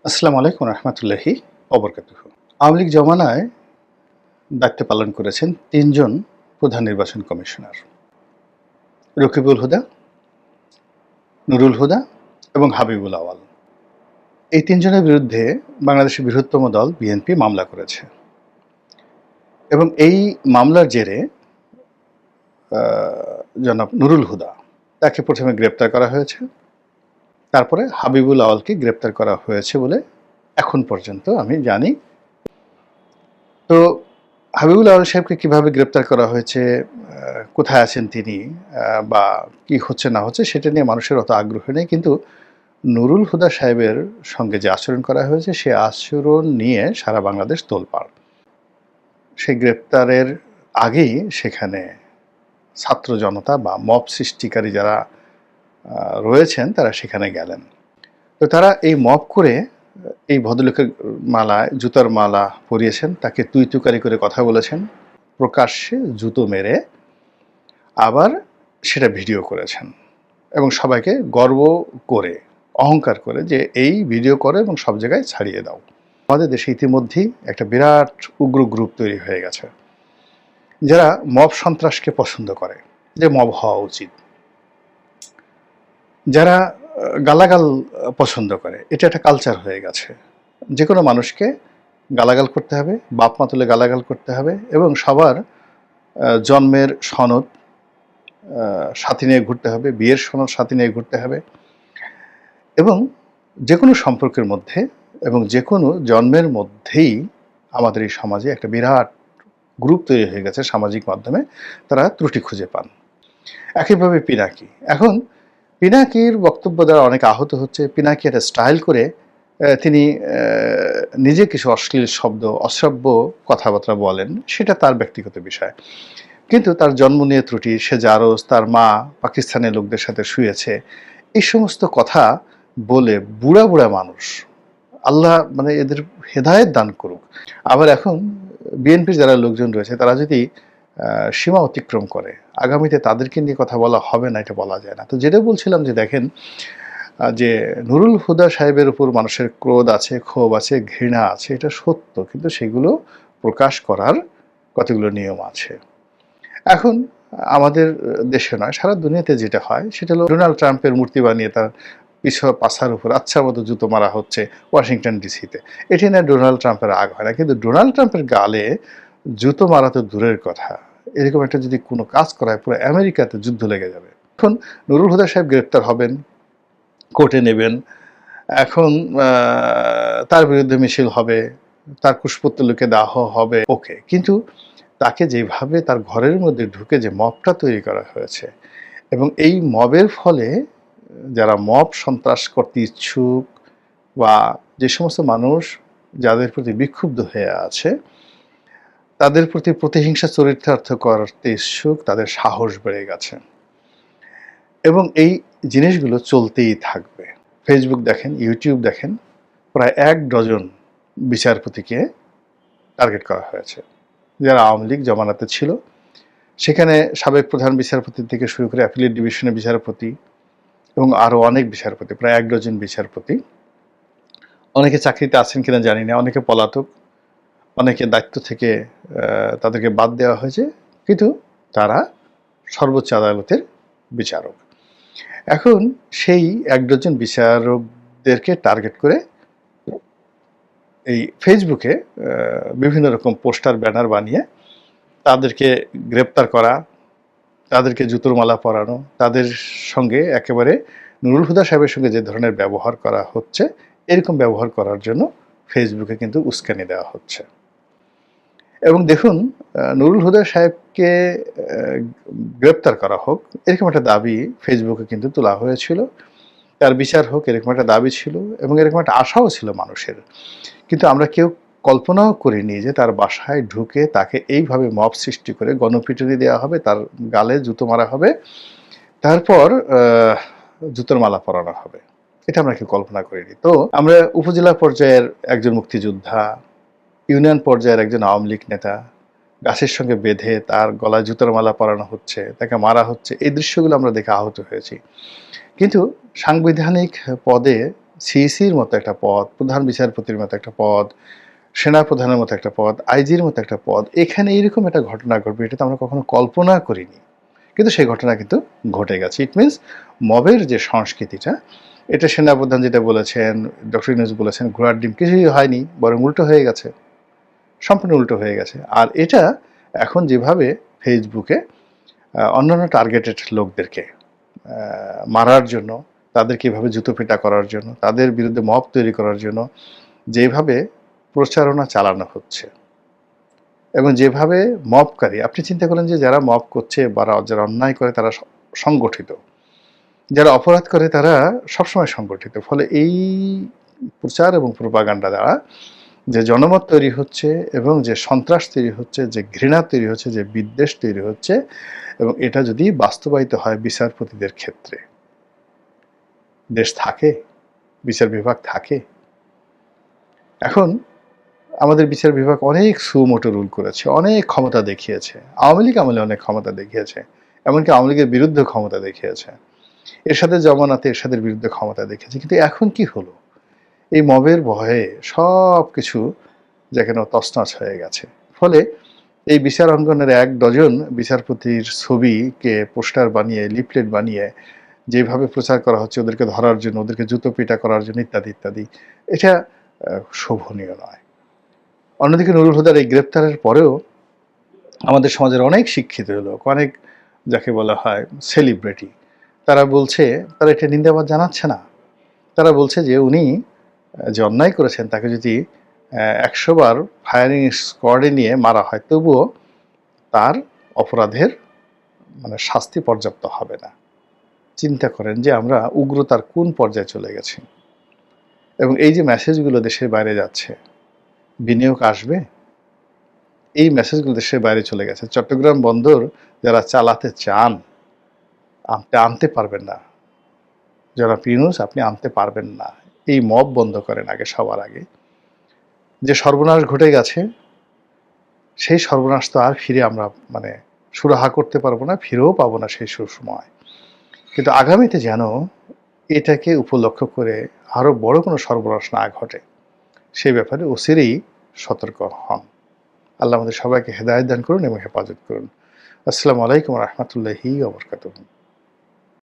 আসসালামু আলাইকুম রহমতুল্লাহি অবরকাতুহু। আওয়ামী লীগ জমানায় দায়িত্ব পালন করেছেন ৩ জন প্রধান নির্বাচন কমিশনার। রকিবুল হুদা, নুরুল হুদা এবং হাবিবুল আওয়াল। এই ৩ জনের বিরুদ্ধে বাংলাদেশের বৃহত্তম দল বিএনপি মামলা করেছে। এবং এই মামলার জেরে আ জনাব নুরুল হুদা তাকে প্রথমে গ্রেপ্তার করা হয়েছে। তারপরে হাবিবুল আওয়ালকে গ্রেপ্তার করা হয়েছে বলে এখন পর্যন্ত আমি জানি। তো হাবিবুল আওয়াল সাহেবকে কিভাবে গ্রেপ্তার করা হয়েছে, কোথায় আছেন তিনি, বা কি হচ্ছে না হচ্ছে সেটা নিয়ে মানুষের অত আগ্রহ নেই। কিন্তু নুরুল হুদা সাহেবের সঙ্গে যে আচরণ করা হয়েছে সে আচরণ নিয়ে সারা বাংলাদেশ তোলপাড়। সেই গ্রেপ্তারের আগেই সেখানে ছাত্র জনতা বা মব সৃষ্টিকারী যারা রয়েছেন তারা সেখানে গেলেন। তো তারা এই মব করে এই ভদ্রলোকের মালায় জুতার মালা পরিয়েছেন, তাকে তুই তুকারি করে কথা বলেছেন, প্রকাশ্যে জুতো মেরে আবার সেটা ভিডিও করেছেন এবং সবাইকে গর্ব করে অহংকার করে যে এই ভিডিও করো এবং সব জায়গায় ছাড়িয়ে দাও। আমাদের দেশে ইতিমধ্যেই একটা বিরাট উগ্র গ্রুপ তৈরি হয়ে গেছে যারা মব সন্ত্রাসকে পছন্দ করে, যে মব হওয়া উচিত, যারা গালাগাল পছন্দ করে। এটা একটা কালচার হয়ে গেছে। যে কোনো মানুষকে গালাগাল করতে হবে, বাপ মা তুলে গালাগাল করতে হবে এবং সবার জন্মের সনদ সাথে নিয়ে ঘুরতে হবে, বিয়ের সনদ সাথে নিয়ে ঘুরতে হবে এবং যে কোনো সম্পর্কের মধ্যে এবং যে কোনো জন্মের মধ্যেই আমাদের এই সমাজে একটা বিরাট গ্রুপ তৈরি হয়ে গেছে সামাজিক মাধ্যমে, তারা ত্রুটি খুঁজে পান। একইভাবে পিনাকি। এখন পিনাকির বক্তব্য দ্বারা অনেকে আহত হচ্ছে। পিনাকি একটা স্টাইল করে তিনি নিজে কিছু অশ্লীল শব্দ, অশ্রাব্য কথাবার্তা বলেন, সেটা তার ব্যক্তিগত বিষয়। কিন্তু তার জন্ম নিয়ে ত্রুটি, সে জারজ, তার মা পাকিস্তানের লোকদের সাথে শুয়েছে, এই সমস্ত কথা বলে বুড়া বুড়া মানুষ, আল্লাহ মানে এদের হেদায়েত দান করুক। আবার এখন বিএনপির যারা লোকজন রয়েছে তারা যদি সীমা অতিক্রম করে, আগামীতে তাদেরকে নিয়ে কথা বলা হবে না, এটা বলা যায় না। তো যেটা বলছিলাম যে দেখেন, যে নুরুল হুদা সাহেবের উপর মানুষের ক্রোধ আছে, ক্ষোভ আছে, ঘৃণা আছে, এটা সত্য। কিন্তু সেগুলো প্রকাশ করার কতগুলো নিয়ম আছে। এখন আমাদের দেশে নয়, সারা দুনিয়াতে যেটা হয় সেটা হলো ডোনাল্ড ট্রাম্পের মূর্তি বানিয়ে তার পাছার উপর আচ্ছা মতো জুতো মারা হচ্ছে ওয়াশিংটন ডিসিতে। এটি নিয়ে ডোনাল্ড ট্রাম্পের রাগ হয় না, কিন্তু ডোনাল্ড ট্রাম্পের গালে জুতো মারা তো দূরের কথা, এরকম একটা যদি কোনো কাজ করা হয় পুরো আমেরিকাতে যুদ্ধ লেগে যাবে। এখন নুরুল হুদা সাহেব গ্রেপ্তার হবেন, কোর্টে নেবেন। এখন তার বিরুদ্ধে মিছিল হবে, তার কুশপুত্তলিকে দাহ হবে, ওকে। কিন্তু তাকে যেভাবে তার ঘরের মধ্যে ঢুকে যে মবটা তৈরি করা হয়েছে এবং এই মবের ফলে যারা মব সন্ত্রাস করতে ইচ্ছুক বা যে সমস্ত মানুষ যাদের প্রতি বিক্ষুব্ধ হয়ে আছে তাদের প্রতি প্রতিহিংসা চরিতার্থ করতে ইচ্ছুক, তাদের সাহস বেড়ে গেছে এবং এই জিনিসগুলো চলতেই থাকবে। ফেসবুক দেখেন, ইউটিউব দেখেন, প্রায় ১ ডজন বিচারপতিকে টার্গেট করা হয়েছে যারা আওয়ামী লীগ জমানাতে ছিল। সেখানে সাবেক প্রধান বিচারপতি থেকে শুরু করে অ্যাপিলেট ডিভিশনের বিচারপতি এবং আরও অনেক বিচারপতি, প্রায় ১ ডজন বিচারপতি। অনেকে চাকরিতে আছেন কিনা জানি না, অনেকে পলাতক, অনেকে দায়িত্ব থেকে তাদেরকে বাদ দেওয়া হয়েছে, কিন্তু তারা সর্বোচ্চ আদালতের বিচারক। এখন সেই ১ ডজন বিচারকদেরকে টার্গেট করে এই ফেসবুকে বিভিন্ন রকম পোস্টার ব্যানার বানিয়ে তাদেরকে গ্রেপ্তার করা, তাদেরকে জুতোর মালা পরানো, তাদের সঙ্গে একেবারে নুরুল হুদা সাহেবের সঙ্গে যে ধরনের ব্যবহার করা হচ্ছে, এরকম ব্যবহার করার জন্য ফেসবুকে কিন্তু উস্কানি দেওয়া হচ্ছে। এবং দেখুন, নুরুল হুদা সাহেবকে গ্রেপ্তার করা হোক এরকম একটা দাবি ফেসবুকে কিন্তু তোলা হয়েছিল, তার বিচার হোক এরকম একটা দাবি ছিল এবং এরকম একটা আশাও ছিল মানুষের। কিন্তু আমরা কেউ কল্পনাও করিনি যে তার বাসায় ঢুকে তাকে এইভাবে মব সৃষ্টি করে গণপিটুনি দেওয়া হবে, তার গালে জুতো মারা হবে, তারপর জুতোর মালা পরানো হবে। এটা আমরা কেউ কল্পনা করিনি। তো আমরা উপজেলা পর্যায়ের একজন মুক্তিযোদ্ধা, ইউনিয়ন পর্যায়ের একজন আওয়ামী লীগ নেতা গাছের সঙ্গে বেঁধে তার গলায় জুতোর মালা পরানো হচ্ছে, তাকে মারা হচ্ছে, এই দৃশ্যগুলো আমরা দেখে আহত হয়েছি। কিন্তু সাংবিধানিক পদে সিইসির মতো একটা পদ, প্রধান বিচারপতির মতো একটা পদ, সেনাপ্রধানের মতো একটা পদ, আইজির মতো একটা পদ, এখানে এইরকম একটা ঘটনা ঘটবে এটা তো আমরা কখনো কল্পনা করিনি। কিন্তু সেই ঘটনা কিন্তু ঘটে গেছে। ইট মিনস মবের যে সংস্কৃতিটা, এটা সেনাপ্রধান যেটা বলেছেন, ডক্টর ইউনূস বলেছেন, ঘোড়ার ডিম, কিছুই হয়নি, বরং উল্টো হয়ে গেছে, সম্পূর্ণ উল্টো হয়ে গেছে। আর এটা এখন যেভাবে ফেসবুকে অন্যান্য টার্গেটেড লোকদেরকে মারার জন্য, তাদেরকে এভাবে জুতো পেটা করার জন্য, তাদের বিরুদ্ধে মব তৈরি করার জন্য যেভাবে প্রচারণা চালানো হচ্ছে এবং যেভাবে মবকারী, আপনি চিন্তা করেন যে যারা মব করছে বা যারা অন্যায় করে তারা সংগঠিত, যারা অপরাধ করে তারা সবসময় সংগঠিত। ফলে এই প্রচার এবং প্রোপাগান্ডা দ্বারা যে জনমত তৈরি হচ্ছে এবং যে সন্ত্রাস তৈরি হচ্ছে, যে ঘৃণা তৈরি হচ্ছে, যে বিদ্বেষ তৈরি হচ্ছে, এবং এটা যদি বাস্তবায়িত হয় বিচারপতিদের ক্ষেত্রে, দেশ থাকে? বিচার বিভাগ থাকে? এখন আমাদের বিচার বিভাগ অনেক সুমোটো রুল করেছে, অনেক ক্ষমতা দেখিয়েছে। আওয়ামী লীগ আমলে অনেক ক্ষমতা দেখিয়েছে, এমনকি আওয়ামী লীগের বিরুদ্ধে ক্ষমতা দেখিয়েছে, এরশাদের জমানাতে এরশাদের বিরুদ্ধে ক্ষমতা দেখিয়েছে। কিন্তু এখন কি হলো? এই মবের ভয়ে সব কিছু যেন তছনছ হয়ে গেছে। ফলে এই বিচার অঙ্গনের ১ ডজন বিচারপতির ছবিকে পোস্টার বানিয়ে, লিফলেট বানিয়ে যেভাবে প্রচার করা হচ্ছে ওদেরকে ধরার জন্য, ওদেরকে জুতো পিটা করার জন্য, ইত্যাদি ইত্যাদি, এটা শোভনীয় নয়। অন্যদিকে নুরুল হুদার এই গ্রেপ্তারের পরেও আমাদের সমাজের অনেক শিক্ষিত লোক, অনেক যাকে বলা হয় সেলিব্রিটি, তারা বলছে, তারা এটা নিন্দাবাদ জানাচ্ছে না। তারা বলছে যে উনি যে অন্যায় করেছেন তাকে যদি ১০০ বার ফায়ারিং স্কোয়াডে নিয়ে মারা হয় তবুও তার অপরাধের শাস্তি পর্যাপ্ত হবে না। চিন্তা করেন যে আমরা উগ্রতার কোন পর্যায়ে চলে গেছি। এবং এই যে মেসেজগুলো দেশের বাইরে যাচ্ছে, বিনিয়োগ আসবে, এই মেসেজগুলো দেশের বাইরে চলে গেছে। চট্টগ্রাম বন্দর যারা চালাতে চান, আপনি আনতে পারবেন না। জনাব ইউনূস, আপনি আনতে পারবেন না। এই মব বন্ধ করেন আগে, সবার আগে। যে সর্বনাশ ঘটে গেছে, সেই সর্বনাশ তো আর ফিরে আমরা সুরাহা করতে পারবো না, ফিরেও পাবো না সেই সুসময়। কিন্তু আগামীতে যেন এটাকে উপলক্ষ করে আরো বড় কোনো সর্বনাশ না ঘটে, সেই ব্যাপারে অচিরেই সতর্ক হন। আল্লাহ আমাদের সবাইকে হেদায়েত দান করুন এবং হেফাজত করুন। আসসালামু আলাইকুম ওয়া রাহমাতুল্লাহি ওয়া বারাকাতুহু।